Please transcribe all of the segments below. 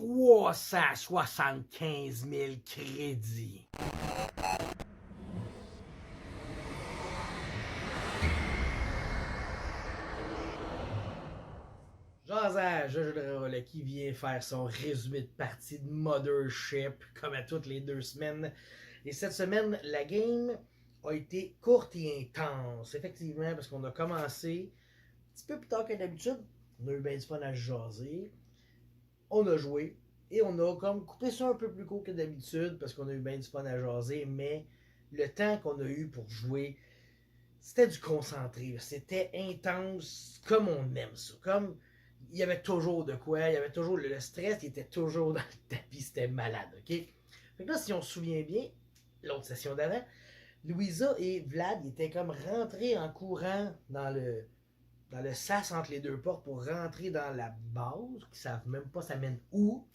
375 000 crédits. Jasage, qui vient faire son résumé de partie de Mothership, comme à toutes les 2 semaines. Et cette semaine, la game a été courte et intense, effectivement, parce qu'on a commencé un petit peu plus tard que d'habitude. On a eu bien du fun à jaser. On a joué. Et on a comme coupé ça un peu plus court que d'habitude, parce qu'on a eu bien du fun à jaser, mais le temps qu'on a eu pour jouer, c'était du concentré. C'était intense, comme on aime ça. Comme il y avait toujours de quoi, il y avait toujours le stress, il était toujours dans le tapis, c'était malade, ok? Fait que là, si on se souvient bien, l'autre session d'avant, Louisa et Vlad ils étaient comme rentrés en courant dans le sas entre les deux portes pour rentrer dans la base, qui savent même pas ça mène où.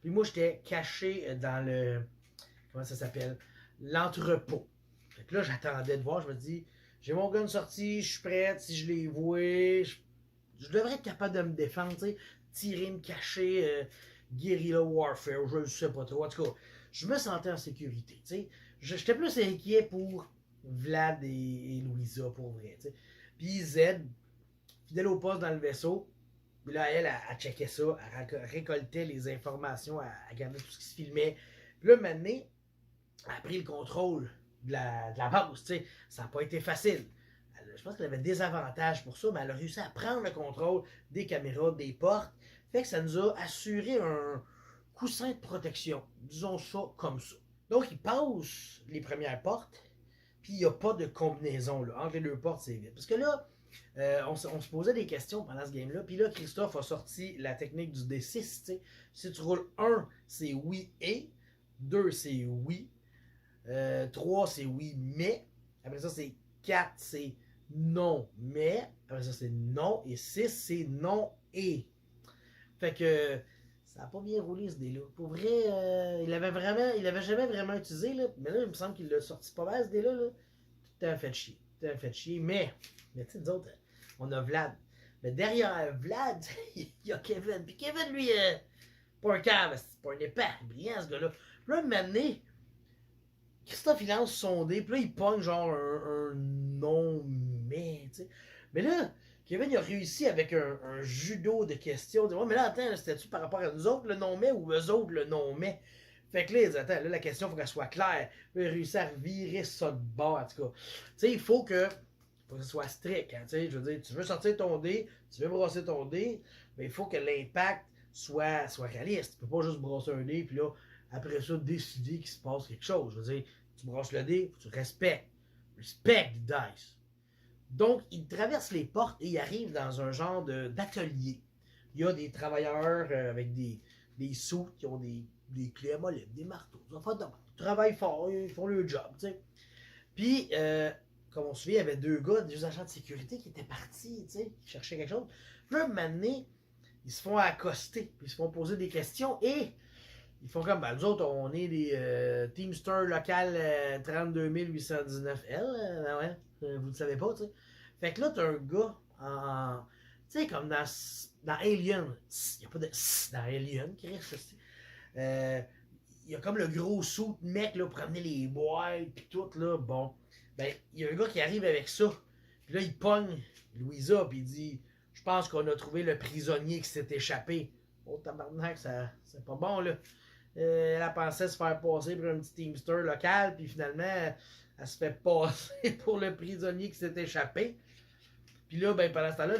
Puis moi, j'étais caché dans le, comment ça s'appelle, l'entrepôt. Fait que là, j'attendais de voir, je me dis, j'ai mon gun sorti, je suis prête, si je les vois, je devrais être capable de me défendre, tu sais, tirer, me cacher, guerrilla warfare, je ne sais pas trop. En tout cas, je me sentais en sécurité, tu sais. J'étais plus inquiet pour Vlad et Louisa, pour vrai, tu sais. Puis Z, fidèle au poste dans le vaisseau, puis là, elle checkait ça, elle récoltait les informations, elle regardait tout ce qui se filmait. Puis là, maintenant, elle a pris le contrôle de la base, tu sais. Ça n'a pas été facile. Je pense qu'elle avait des avantages pour ça, mais elle a réussi à prendre le contrôle des caméras, des portes. Fait que ça nous a assuré un coussin de protection. Disons ça comme ça. Donc, il passe les premières portes, puis il n'y a pas de combinaison là. Entre les deux portes, c'est vite. Parce que là, on se posait des questions pendant ce game-là. Puis là, Christophe a sorti la technique du D6. T'sais. Si tu roules 1, c'est oui et. 2, c'est oui. 3, c'est oui, mais. Après ça, c'est 4, c'est non, mais. Après ça, c'est non. Et 6, c'est non et. Fait que ça n'a pas bien roulé ce dé-là. Pour vrai, il avait jamais vraiment utilisé, là. Mais là, il me semble qu'il l'a sorti pas mal ce dé-là. Là. Tout a fait chier. Tout a fait chier. Mais tu sais, nous autres, on a Vlad. Mais derrière Vlad, il y a Kevin. Puis Kevin, lui, pas un cave, c'est pas un épais. Brillant, ce gars-là. Puis là, un moment donné, Christophe, il lance son dé, puis là, il pogne genre un non-mais, tu sais. Mais là, Kevin, il a réussi avec un judo de questions. Ouais, mais là, attends, c'était-tu par rapport à nous autres le non-mais ou eux autres le non-mais? Fait que là, il dit, attends, là, la question, il faut qu'elle soit claire. Là, il a réussi à virer ça de bord, en tout cas. Tu sais, il faut que ce soit strict. Hein, tu sais, je veux dire, tu veux sortir ton dé, tu veux brosser ton dé, mais il faut que l'impact soit réaliste. Tu peux pas juste brosser un dé, puis là, après ça, décider qu'il se passe quelque chose. Je veux dire, tu brosses le dé, tu respectes. Respect the dice. Donc, il traverse les portes et il arrive dans un genre d'atelier. Il y a des travailleurs avec des sous qui ont des clés à molette, des marteaux, des enfants de demande. Ils travaillent fort, ils font leur job, tu sais. Puis, comme on se souvient, il y avait 2 gars, 2 agents de sécurité qui étaient partis, tu sais, qui cherchaient quelque chose. Puis là, un moment donné, ils se font accoster, puis ils se font poser des questions et ils font comme, ben, nous autres, on est des Teamsters local 32 819L, ouais, vous ne savez pas, tu sais. Fait que là, t'as un gars en. Tu sais, comme dans Alien. Il n'y a pas de dans Alien, Chris. Il y a comme le gros saut de mec là, pour amener les boîtes pis tout, là. Bon. Ben, il y a un gars qui arrive avec ça. Puis là, il pogne Louisa, puis il dit, je pense qu'on a trouvé le prisonnier qui s'est échappé. Oh, tabarnak, c'est pas bon, là. Elle pensait se faire passer pour un petit Teamster local, puis finalement, elle se fait passer pour le prisonnier qui s'est échappé. Puis là, ben, pendant ce temps-là,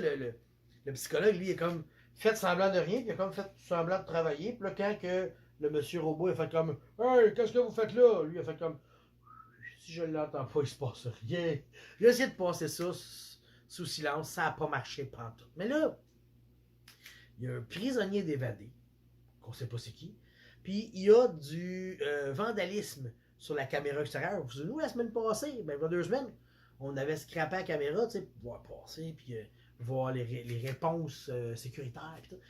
le psychologue, lui, il a comme fait semblant de rien, puis il a comme fait semblant de travailler. Puis là, quand que le monsieur robot a fait comme Hey, qu'est-ce que vous faites là? Lui, il a fait comme Si je l'entends pas, il se passe rien. Il a essayé de passer ça sous silence, ça n'a pas marché pantoute. Mais là, il y a un prisonnier d'évadé, qu'on sait pas c'est qui, puis il y a du vandalisme sur la caméra extérieure. Vous vous souvenez, la semaine passée, ben, il y a 2 semaines, on avait scrappé la caméra, tu sais, pour pouvoir passer, puis voir les réponses sécuritaires, puis tout.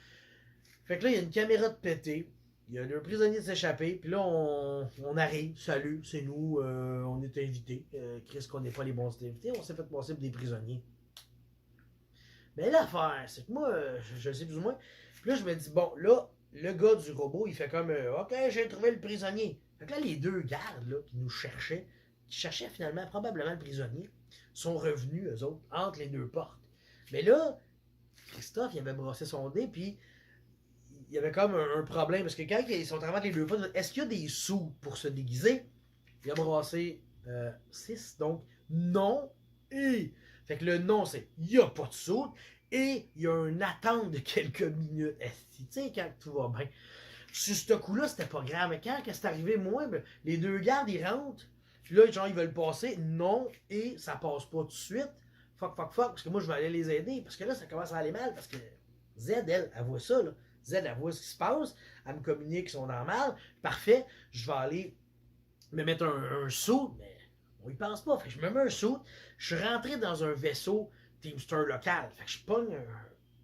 Fait que là, il y a une caméra de pété, il y a un prisonnier de s'échapper, puis là, on arrive, salut, c'est nous, on est invités. Chris, qu'on n'est pas les bons invités, on s'est fait passer pour des prisonniers. Mais l'affaire, c'est que moi, je sais plus ou moins, puis là, je me dis, bon, là, le gars du robot, il fait comme OK, j'ai trouvé le prisonnier. Fait que là, les deux gardes là, qui nous cherchaient, qui cherchaient finalement probablement le prisonnier, sont revenus, eux autres, entre les deux portes. Mais là, Christophe, il avait brossé son dé, puis il y avait comme un problème. Parce que quand ils sont entre les deux portes, est-ce qu'il y a des sous pour se déguiser? Il a brassé 6, donc non et. Fait que le non, c'est il n'y a pas de sous et il y a une attente de quelques minutes. Tu sais, quand tout va bien. Sur ce coup-là, c'était pas grave. Mais quand c'est arrivé, moi, ben, les deux gardes, ils rentrent. Puis là, genre, ils veulent passer. Non, et ça passe pas tout de suite. Fuck, fuck, fuck. Parce que moi, je vais aller les aider. Parce que là, ça commence à aller mal. Parce que Z, elle voit ça. Là. Z, elle voit ce qui se passe. Elle me communique qu'ils sont dans le mal. Parfait. Je vais aller me mettre un saut. Mais on y pense pas. Fait que je me mets un saut. Je suis rentré dans un vaisseau Teamster local. Fait que je pogne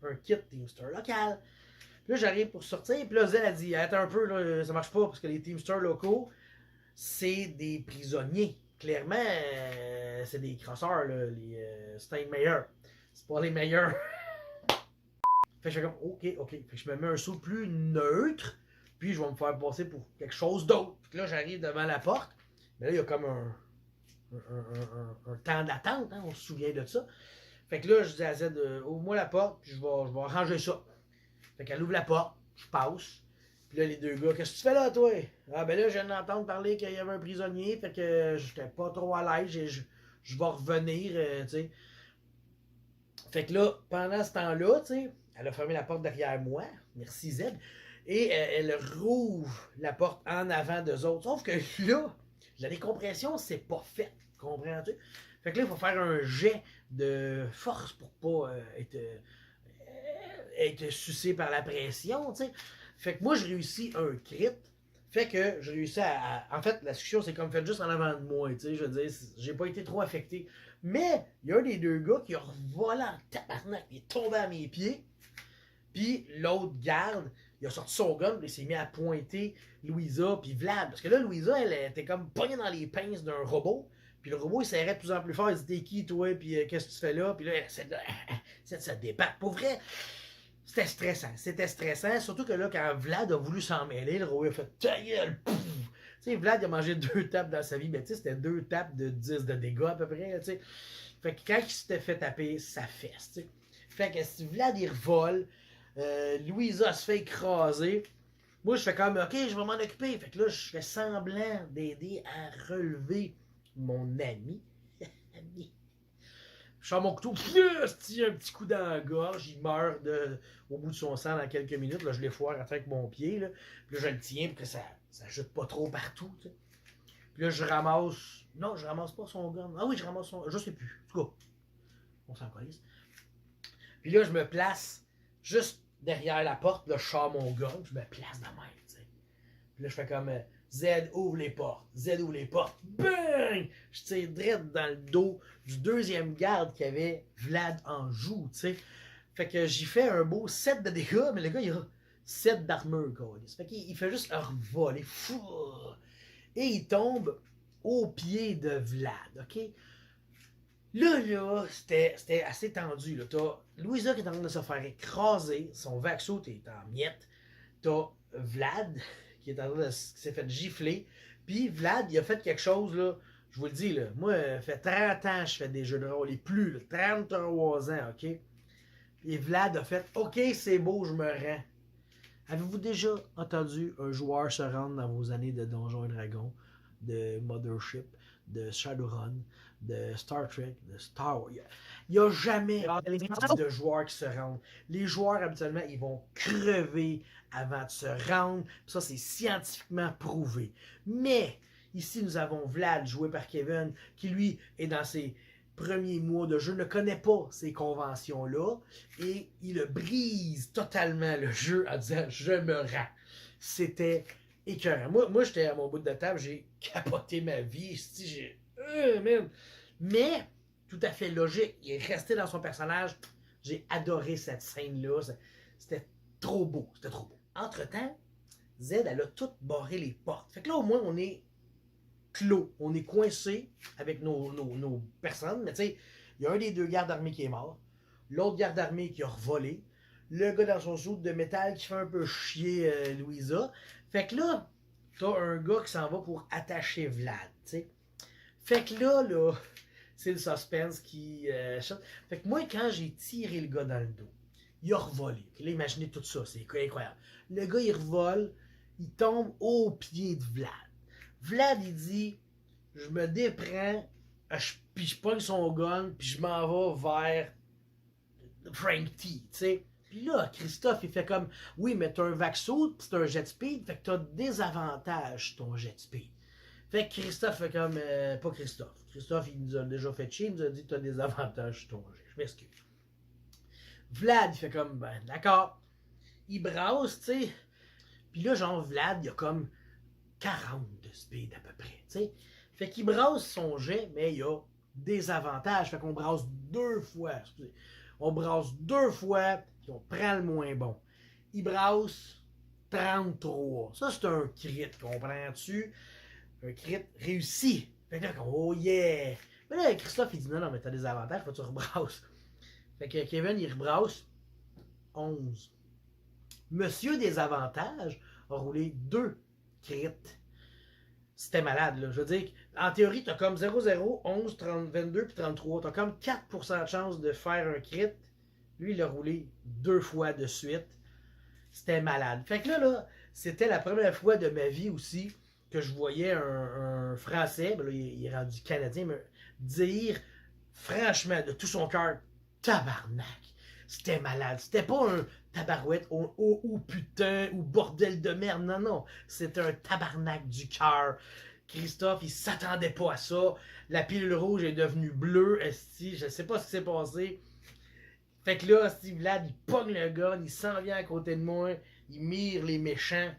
un kit Teamster local. Puis là, j'arrive pour sortir. Puis là, Zen a dit attends un peu, là, ça marche pas parce que les Teamsters locaux, c'est des prisonniers. Clairement, c'est des crosseurs, là, les Steinmeier. C'est pas les meilleurs. Fait que je fais comme ok. Fait que je me mets un saut plus neutre. Puis je vais me faire passer pour quelque chose d'autre. Puis là, j'arrive devant la porte. Mais là, il y a comme un temps d'attente. Hein, on se souvient de ça. Fait que là, je dis à Z ouvre-moi la porte. Puis je vais ranger ça. Fait qu'elle ouvre la porte, je passe. Puis là, les deux gars, qu'est-ce que tu fais là, toi? Ah, ben là, je viens d'entendre parler qu'il y avait un prisonnier, fait que j'étais pas trop à l'aise, je vais revenir, tu sais. Fait que là, pendant ce temps-là, tu sais, elle a fermé la porte derrière moi, merci Z, et elle rouvre la porte en avant d'eux autres. Sauf que là, la décompression, c'est pas fait, comprends-tu? Fait que là, il faut faire un jet de force pour pas être sucé par la pression, tu sais. Fait que moi, je réussis un crit. Fait que je réussis en fait, la succion, c'est comme fait juste en avant de moi, tu sais. Je veux dire, j'ai pas été trop affecté. Mais, il y a un des deux gars qui a revolé en tabarnak. Il est tombé à mes pieds. Puis, l'autre garde, il a sorti son gun, puis il s'est mis à pointer Louisa, puis Vlad. Parce que là, Louisa, elle était comme pognée dans les pinces d'un robot. Puis le robot, il serrait de plus en plus fort. Il dit t'es qui, toi, puis qu'est-ce que tu fais là? Puis là, ça se débat. Pour vrai, c'était stressant. Surtout que là, quand Vlad a voulu s'en mêler, le robot a fait ta gueule, pouf! Tu sais, Vlad il a mangé 2 tapes dans sa vie, mais tu sais, c'était 2 tapes de 10 de dégâts à peu près, tu sais. Fait que quand il s'était fait taper, ça fesse, tu sais. Fait que si Vlad il revole, Louisa se fait écraser. Moi, je fais comme, ok, je vais m'en occuper. Fait que là, je fais semblant d'aider à relever mon ami. Je sors mon couteau, un petit coup dans la gorge, il meurt au bout de son sang dans quelques minutes. Là, je l'ai foire avec mon pied. Là. Puis là, je le tiens pour que ça jette pas trop partout. Tu sais. Puis là, je ramasse. Non, je ramasse pas son gun. Ah oui, je ramasse son. Je sais plus. En tout cas, on s'en colisse. Puis là, je me place juste derrière la porte. Là, je sors mon gun. Je me place de même. Tu sais. Puis là, je fais comme. Z ouvre les portes. Z ouvre les portes. Bang! Je tire direct dans le dos du deuxième garde qui avait Vlad en joue, tu sais. Fait que j'y fais un beau 7 de dégâts, mais le gars, il a 7 d'armure, quoi. Fait qu'il fait juste revoler. Fou! Et il tombe au pied de Vlad, OK? Là, c'était assez tendu, là. T'as Louisa qui est en train de se faire écraser. Son vaxo est en miettes. T'as Vlad qui s'est fait gifler. Puis Vlad, il a fait quelque chose, là. Je vous le dis, là. Moi, ça fait 30 ans que je fais des jeux de rôle. Et plus, là, 33 ans, OK? Puis Vlad a fait OK, c'est beau, je me rends. Avez-vous déjà entendu un joueur se rendre dans vos années de Donjons et Dragons, de Mothership, de Shadowrun, de Star Trek, de Star Wars? Il n'y a jamais de joueurs qui se rendent. Les joueurs, habituellement, ils vont crever avant de se rendre. Ça, c'est scientifiquement prouvé. Mais, ici, nous avons Vlad, joué par Kevin, qui, lui, est dans ses premiers mois de jeu, ne connaît pas ces conventions-là, et il brise totalement le jeu en disant « Je me rends ». C'était écœurant. Moi j'étais à mon bout de table, j'ai capoté ma vie. J'ai... Mais, tout à fait logique, il est resté dans son personnage. J'ai adoré cette scène-là. C'était trop beau. C'était trop beau. Entre-temps, Z, elle a tout barré les portes. Fait que là, au moins, on est clos. On est coincé avec nos personnes. Mais tu sais, il y a un des deux gardes armés qui est mort. L'autre garde armé qui a revolé. le gars dans son suit de métal qui fait un peu chier Louisa. Fait que là, t'as un gars qui s'en va pour attacher Vlad, tu sais. Fait que là, c'est le suspense qui chante. Fait que moi, quand j'ai tiré le gars dans le dos, il a revolé. Puis là, imaginez tout ça, c'est incroyable. Le gars, il revole, il tombe au pied de Vlad. Vlad, il dit, je me déprends, puis je pogne son gun, puis je m'en vais vers Frank T, tu sais. Puis là, Christophe, il fait comme, oui, mais t'as un vaxo, pis c'est un jet speed, fait que t'as des avantages, ton jet speed. Fait que Christophe fait comme, pas Christophe. Christophe, il nous a déjà fait chier, il nous a dit, t'as des avantages sur ton jet. Je m'excuse. Vlad, il fait comme, ben, d'accord. Il brasse, tu sais. Puis là, genre, Vlad, il a comme 40 de speed à peu près, tu sais. Fait qu'il brasse son jet, mais il a des avantages. Fait qu'on brasse 2 fois. Excusez. On brasse 2 fois, puis on prend le moins bon. Il brasse 33. Ça, c'est un crit, comprends-tu? Un crit réussi. Fait que là, oh yeah! Mais là, Christophe, il dit non, non, mais t'as des avantages, faut que tu rebrasses. Fait que Kevin, il rebrasse 11. Monsieur des avantages a roulé 2 crits. C'était malade, là. Je veux dire, en théorie, t'as comme 0, 0, 11, 30, 22 puis 33. T'as comme 4% de chance de faire un crit. Lui, il a roulé 2 fois de suite. C'était malade. Fait que là, c'était la première fois de ma vie aussi que je voyais un Français, ben là, il est rendu Canadien, mais dire franchement, de tout son cœur, tabarnak. C'était malade. C'était pas un tabarouette ou putain ou bordel de merde. Non, non. C'était un tabarnak du cœur. Christophe, il s'attendait pas à ça. La pilule rouge est devenue bleue. Esti, je sais pas ce qui s'est passé. Fait que là, Steve Vlad, il pogne le gun, il s'en vient à côté de moi, il mire les méchants.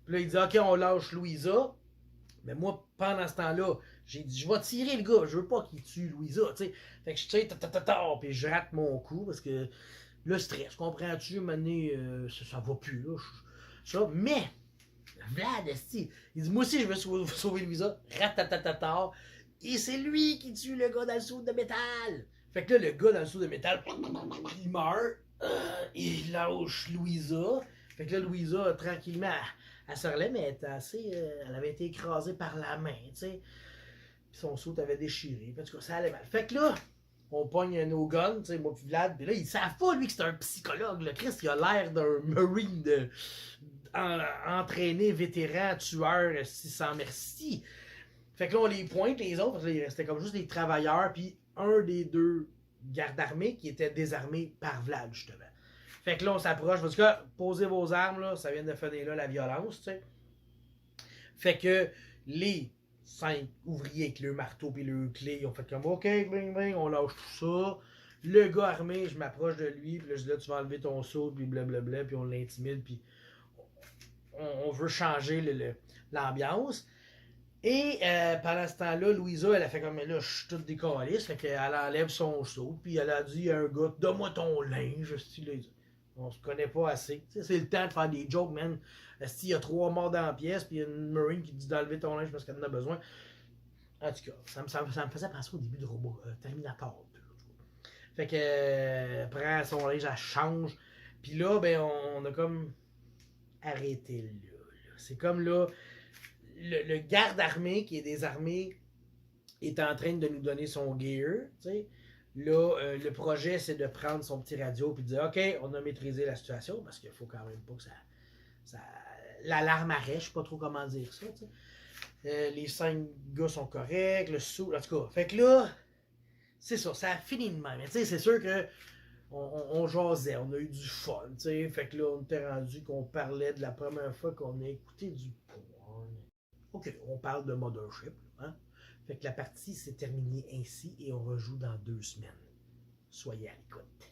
Puis là, il dit, OK, on lâche Louisa. Mais moi, pendant ce temps-là, j'ai dit, je vais tirer le gars, je veux pas qu'il tue Louisa, tu sais. Fait que je tire, puis je rate mon coup, parce que le stress, comprends-tu, maintenant, ça va plus, là. Ça, mais, Vlad, esti, il dit, moi aussi, je veux sauver Louisa, ratatatata, et c'est lui qui tue le gars dans le seau de métal. Fait que là, le gars dans le seau de métal, il meurt, il lâche Louisa. Fait que là, Louisa, tranquillement, elle se relève, mais elle, était assez, elle avait été écrasée par la main, tu sais. Puis son saut avait déchiré. En tout cas, ça allait mal. Fait que là, on pogne nos guns, tu sais, moi puis Vlad. Puis là, il savent pas, lui, que c'est un psychologue. Le Christ, il a l'air d'un Marine entraîné, vétéran, tueur, sans merci. Fait que là, on les pointe, les autres, parce que là, il restait comme juste des travailleurs, puis un des 2 gardes armés qui était désarmé par Vlad, justement. Fait que là, on s'approche. En tout cas, posez vos armes, là, ça vient de finir là, la violence, tu sais. Fait que les 5 ouvriers avec le marteau et le clé, ils ont fait comme, OK, bling, bling, on lâche tout ça. Le gars armé, je m'approche de lui, puis là, je dis, là, tu vas enlever ton seau, puis blablabla, puis on l'intimide, puis on veut changer l'ambiance. Et pendant ce temps-là, Louisa, elle a fait comme, là, je suis toute décaliste, fait qu'elle enlève son seau, puis elle a dit à un gars, donne-moi ton linge, style. On se connaît pas assez. T'sais, c'est le temps de faire des jokes, man. S'il y a 3 morts dans la pièce, puis il y a une Marine qui dit d'enlever ton linge parce qu'elle en a besoin. En tout cas, ça me faisait penser au début de Robot Terminator 2. Fait que prend son linge, elle change. Puis là, ben, on a comme arrêté là. C'est comme là, le garde armé qui est désarmé est en train de nous donner son gear, tu sais. Là, le projet, c'est de prendre son petit radio et de dire, OK, on a maîtrisé la situation, parce qu'il faut quand même pas que ça l'alarme arrête, je sais pas trop comment dire ça, tu sais. Les 5 gars sont corrects, le sous, en tout cas. Fait que là, c'est ça, ça a fini de même. Tu sais, c'est sûr que on jasait, on a eu du fun, tu sais. Fait que là, on était rendu qu'on parlait de la première fois qu'on a écouté du porn. OK, on parle de Mothership, hein. Fait que la partie s'est terminée ainsi et on rejoue dans 2 semaines. Soyez à l'écoute.